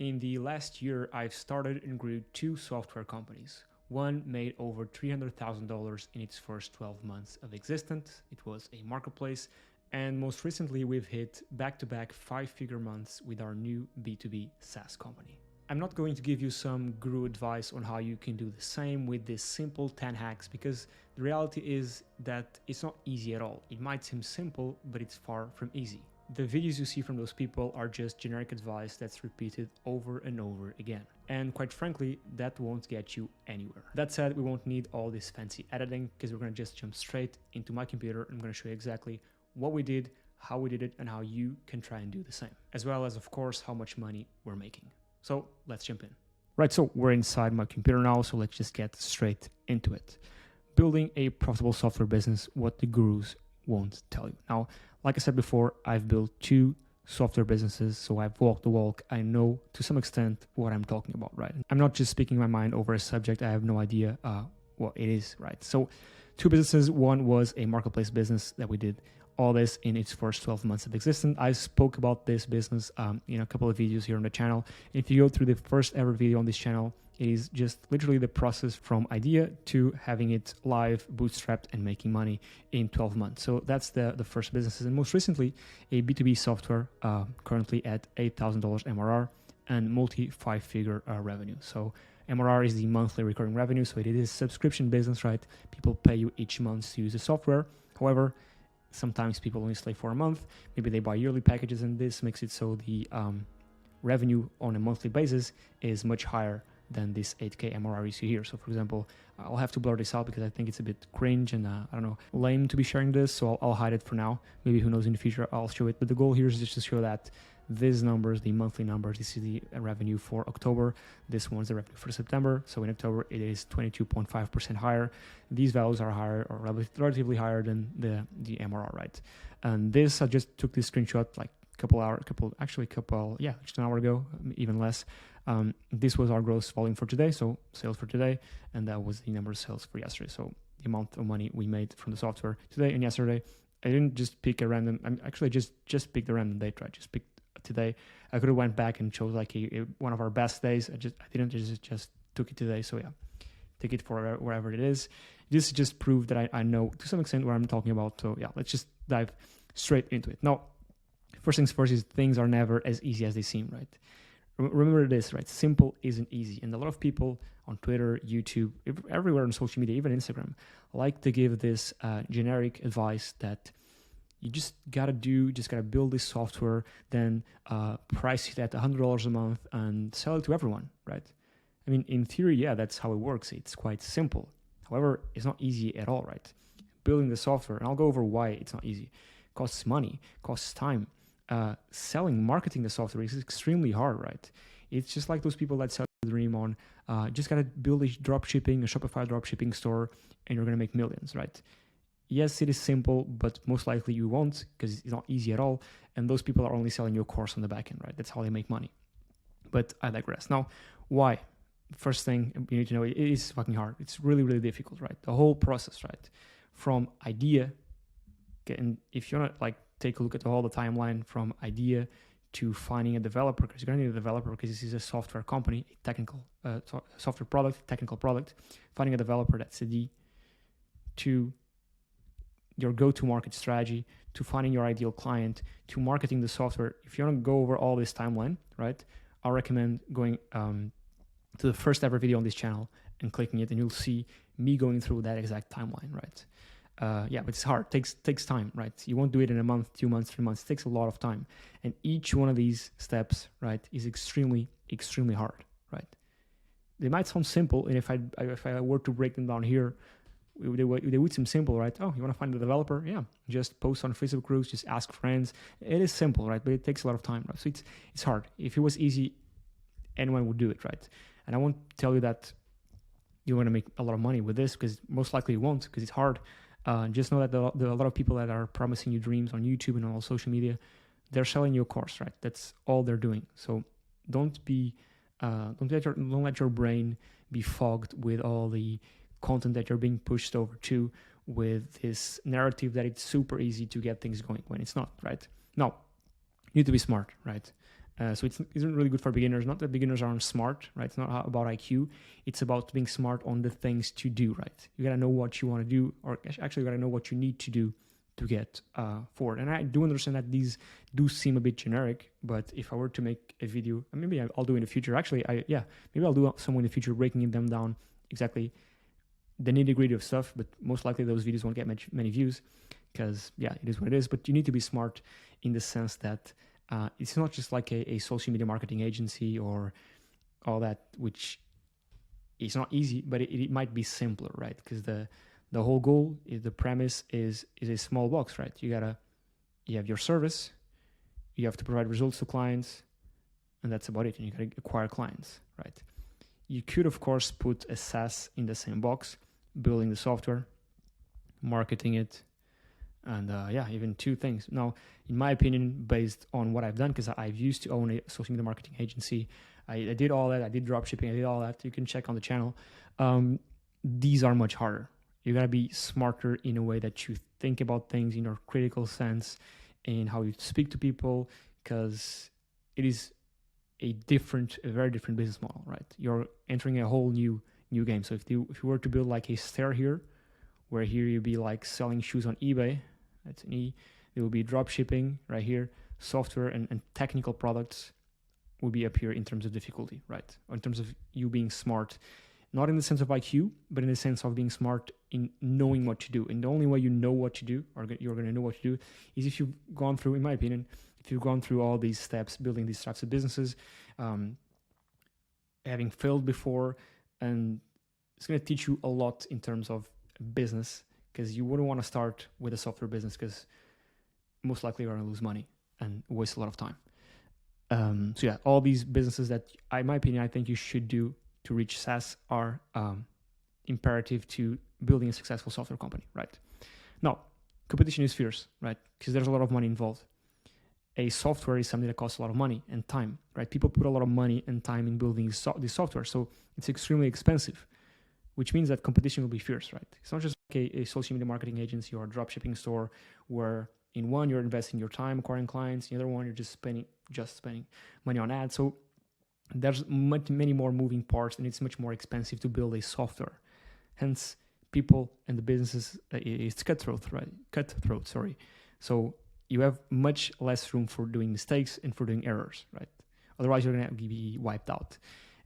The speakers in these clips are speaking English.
In the last year, I've started and grew 2 software companies. One made over $300,000 in its first 12 months of existence. It was a marketplace. And most recently, we've hit back-to-back 5-figure months with our new B2B SaaS company. I'm not going to give you some guru advice on how you can do the same with this simple 10 hacks, because the reality is that it's not easy at all. It might seem simple, but it's far from easy. The videos you see from those people are just generic advice that's repeated over and over again. And quite frankly, that won't get you anywhere. That said, we won't need all this fancy editing, because we're going to just jump straight into my computer. I'm going to show you exactly what we did, how we did it, and how you can try and do the same. As well as, of course, how much money we're making. So let's jump in. Right, so we're inside my computer now, so let's just get straight into it. Building a profitable software business, what the gurus won't tell you. Now, like I said before, I've built 2 software businesses, so I've walked the walk. I know to some extent what I'm talking about, right? I'm not just speaking my mind over a subject. I have no idea what it is, right? So 2 businesses. One was a marketplace business that we did all this in its first 12 months of existence. I spoke about this business in a couple of videos here on the channel. If you go through the first ever video on this channel, it is just literally the process from idea to having it live, bootstrapped, and making money in 12 months. So that's the first businesses. And most recently, a B2B software currently at $8,000 MRR and multi 5-figure revenue. So MRR is the monthly recurring revenue. So it is a subscription business, right? People pay you each month to use the software. However, sometimes people only stay for a month. Maybe they buy yearly packages, and this makes it so the revenue on a monthly basis is much higher than this 8K MRR you see here. So for example, I'll have to blur this out because I think it's a bit cringe and I don't know, lame to be sharing this. So I'll hide it for now. Maybe who knows, in the future I'll show it. But the goal here is just to show that these numbers, the monthly numbers, this is the revenue for October. This one's the revenue for September. So in October, it is 22.5% higher. These values are higher, or relatively higher than the MRR, right? And this, I just took this screenshot like just an hour ago, even less. This was our gross volume for today, so sales for today, and that was the number of sales for yesterday. So the amount of money we made from the software today and yesterday. I didn't just pick a random. I'm actually just picked a random date, right? Just picked today. I could have went back and chose like one of our best days. I didn't just took it today. So yeah, take it for wherever it is. This just proved that I know to some extent what I'm talking about. So yeah, let's just dive straight into it. Now, first things first is things are never as easy as they seem, right? Remember this, right? Simple isn't easy. And a lot of people on Twitter, YouTube, everywhere on social media, even Instagram, like to give this generic advice that you just gotta build this software, then price it at $100 a month and sell it to everyone, right? I mean, in theory, yeah, that's how it works. It's quite simple. However, it's not easy at all, right? Building the software, and I'll go over why it's not easy. Costs money, costs time. Marketing the software is extremely hard, right? It's just like those people that sell the dream on, just gotta build a Shopify dropshipping store, and you're gonna make millions, right? Yes, it is simple, but most likely you won't, because it's not easy at all. And those people are only selling you a course on the back end, right? That's how they make money. But I digress. Now, why? First thing you need to know, it is fucking hard. It's really, really difficult, right? The whole process, right? From idea, and if you want to take a look at all the timeline from idea to finding a developer, because you're going to need a developer because this is a software company, a technical software product, technical product. Finding a developer, that's a D, to your go-to-market strategy, to finding your ideal client, to marketing the software. If you want to go over all this timeline, right, I recommend going to the first ever video on this channel and clicking it, and you'll see me going through that exact timeline, right? But it's hard. Takes time, right? You won't do it in a month, 2 months, 3 months. It takes a lot of time, and each one of these steps, right, is extremely, extremely hard, right? They might sound simple, and if I were to break them down here, they would seem simple, right? Oh, you want to find a developer? Yeah, just post on Facebook groups, just ask friends. It is simple, right? But it takes a lot of time, right? So it's hard. If it was easy, anyone would do it, right? And I won't tell you that you want to make a lot of money with this, because most likely you won't, because it's hard. Just know that there are a lot of people that are promising you dreams on YouTube and on all social media. They're selling you a course, right? That's all they're doing. So don't let your brain be fogged with all the content that you're being pushed over to, with this narrative that it's super easy to get things going when it's not, right? No, you need to be smart, right? So it isn't really good for beginners. Not that beginners aren't smart, right? It's not about IQ. It's about being smart on the things to do, right? You got to know what you want to do, or actually you got to know what you need to do to get forward. And I do understand that these do seem a bit generic, but if I were to make a video, and maybe I'll do in the future. Actually, maybe I'll do some in the future, breaking them down exactly the nitty gritty of stuff. But most likely those videos won't get many views because it is what it is. But you need to be smart in the sense that it's not just like a social media marketing agency or all that, which is not easy, but it might be simpler, right? Because the whole goal, the premise is a small box, right? You have your service, you have to provide results to clients, and that's about it. And you gotta acquire clients, right? You could, of course, put a SaaS in the same box, building the software, marketing it, and even two things. Now, in my opinion, based on what I've done, because I've used to own a social media marketing agency, I did all that. I did dropshipping. I did all that. You can check on the channel. These are much harder. You got to be smarter in a way that you think about things in your critical sense and how you speak to people, because it is a very different business model, right? You're entering a whole new game. So if you were to build like a stair here, where here you'd be like selling shoes on eBay, that's an E. There will be drop shipping right here. Software and technical products will be up here in terms of difficulty, right? Or in terms of you being smart, not in the sense of IQ, but in the sense of being smart in knowing what to do. And the only way you know what to do, or you're going to know what to do, is if you've gone through, in my opinion, if you've gone through all these steps, building these types of businesses, having failed before, and it's going to teach you a lot in terms of business, because you wouldn't want to start with a software business because most likely you're going to lose money and waste a lot of time. All these businesses that, in my opinion, I think you should do to reach SaaS are imperative to building a successful software company, right? Now, competition is fierce, right? Because there's a lot of money involved. A software is something that costs a lot of money and time, right? People put a lot of money and time in building this software, so it's extremely expensive, which means that competition will be fierce, right? It's not just like a social media marketing agency or a dropshipping store where in one you're investing your time acquiring clients, the other one you're just spending money on ads. So there's many more moving parts, and it's much more expensive to build a software. Hence, people and the businesses, it's cutthroat. So you have much less room for doing mistakes and for doing errors, right? Otherwise, you're going to be wiped out.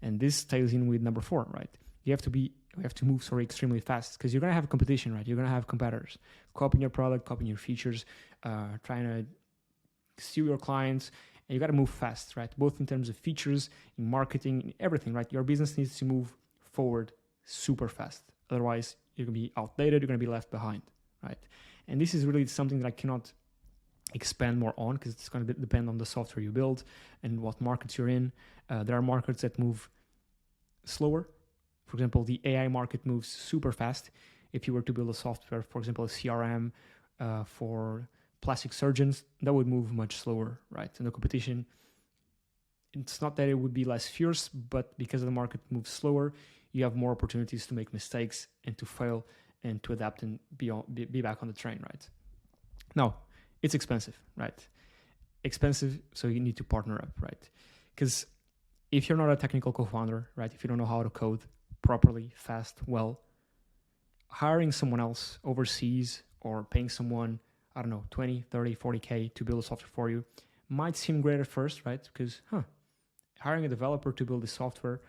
And this ties in with number 4, right? You have to move extremely fast, because you're going to have competition, right? You're going to have competitors copying your product, copying your features, trying to steal your clients. And you got to move fast, right? Both in terms of features, in marketing, in everything, right? Your business needs to move forward super fast. Otherwise, you're going to be outdated. You're going to be left behind, right? And this is really something that I cannot expand more on, because it's going to depend on the software you build and what markets you're in. There are markets that move slower. For example, the AI market moves super fast. If you were to build a software, for example, a CRM for plastic surgeons, that would move much slower, right? And the competition, it's not that it would be less fierce, but because the market moves slower, you have more opportunities to make mistakes and to fail and to adapt and be back on the train, right? Now, it's expensive, right? Expensive, so you need to partner up, right? Because if you're not a technical co-founder, right, if you don't know how to code properly, fast, well, hiring someone else overseas or paying someone, I don't know, 20, 30, 40K to build a software for you might seem great at first, right? Because, hiring a developer to build the software,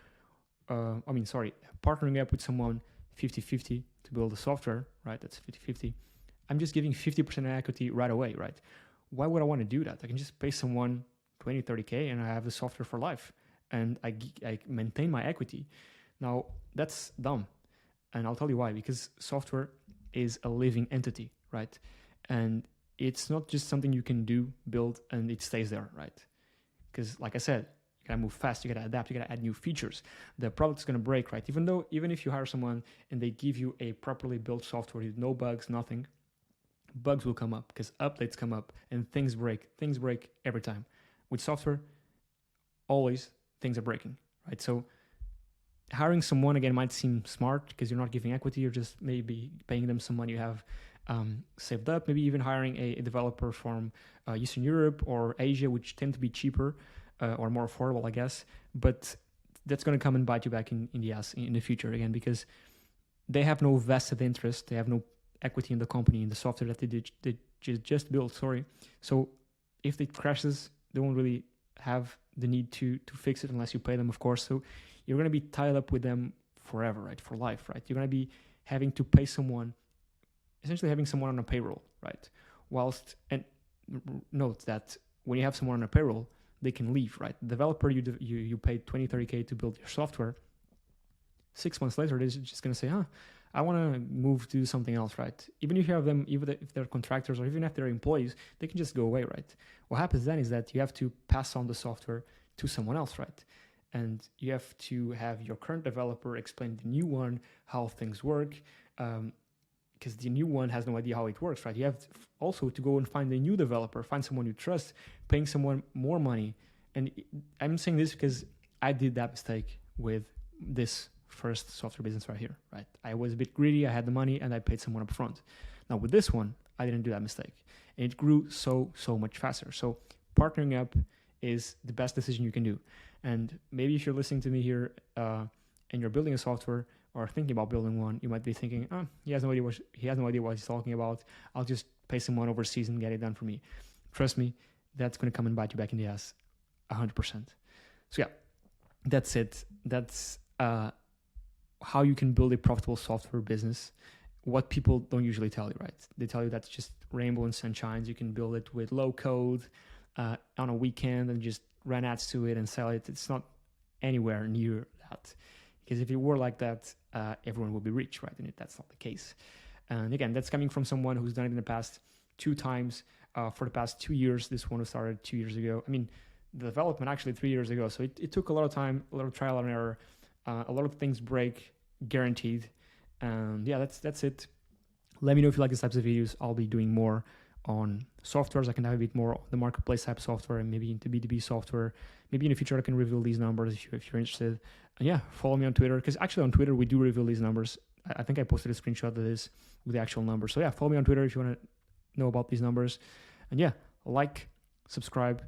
partnering up with someone 50-50 to build the software, right? That's 50-50. I'm just giving 50% equity right away, right? Why would I want to do that? I can just pay someone 20, 30K and I have the software for life and I maintain my equity. Now, that's dumb. And I'll tell you why. Because software is a living entity, right? And it's not just something you can build, and it stays there, right? Because like I said, you gotta move fast, you gotta adapt, you gotta add new features. The product's gonna break, right? Even if you hire someone and they give you a properly built software with no bugs, nothing, bugs will come up because updates come up and things break. Things break every time. With software, always things are breaking, right? So hiring someone, again, might seem smart because you're not giving equity, you're just maybe paying them some money you have saved up, maybe even hiring a developer from Eastern Europe or Asia, which tend to be cheaper. or more affordable, I guess. But that's going to come and bite you back in the ass in the future again, because they have no vested interest. They have no equity in the company, in the software that they just built. Sorry. So if it crashes, they won't really have the need to fix it unless you pay them, of course. So you're going to be tied up with them forever, right? For life, right? You're going to be having to pay someone, essentially having someone on a payroll, right? And note that when you have someone on a payroll, they can leave, right? The developer, you paid 20, 30K to build your software. 6 months later, they're just going to say, I want to move to do something else, right? Even if you have them, even if they're contractors or even if they're employees, they can just go away, right? What happens then is that you have to pass on the software to someone else, right? And you have to have your current developer explain the new one how things work, because the new one has no idea how it works, right? You have also to go and find a new developer, find someone you trust, paying someone more money. And I'm saying this because I did that mistake with this first software business right here, right? I was a bit greedy, I had the money, and I paid someone up front. Now with this one, I didn't do that mistake. And it grew so much faster. So partnering up is the best decision you can do. And maybe if you're listening to me here and you're building a software or thinking about building one, you might be thinking, he has no idea what he's talking about. I'll just pay someone overseas and get it done for me. Trust me, that's going to come and bite you back in the ass 100%. So yeah, that's it. That's how you can build a profitable software business. What people don't usually tell you, right? They tell you that's just rainbow and sunshines. You can build it with low code on a weekend and just run ads to it and sell it. It's not anywhere near that. Because if it were like that, everyone would be rich, right? And that's not the case. And again, that's coming from someone who's done it in the past 2 times for the past 2 years. This one was started 2 years ago. I mean, the development actually 3 years ago. So it took a lot of time, a lot of trial and error. A lot of things break, guaranteed. And yeah, that's it. Let me know if you like these types of videos. I'll be doing more on softwares. I can have a bit more on the marketplace type software and maybe into B2B software. Maybe in the future I can reveal these numbers if you're interested. And yeah, follow me on Twitter, because actually on Twitter we do reveal these numbers. I think I posted a screenshot of this with the actual numbers. So yeah, follow me on Twitter if you want to know about these numbers. And yeah, like, subscribe,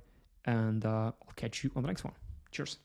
and I'll catch you on the next one. Cheers.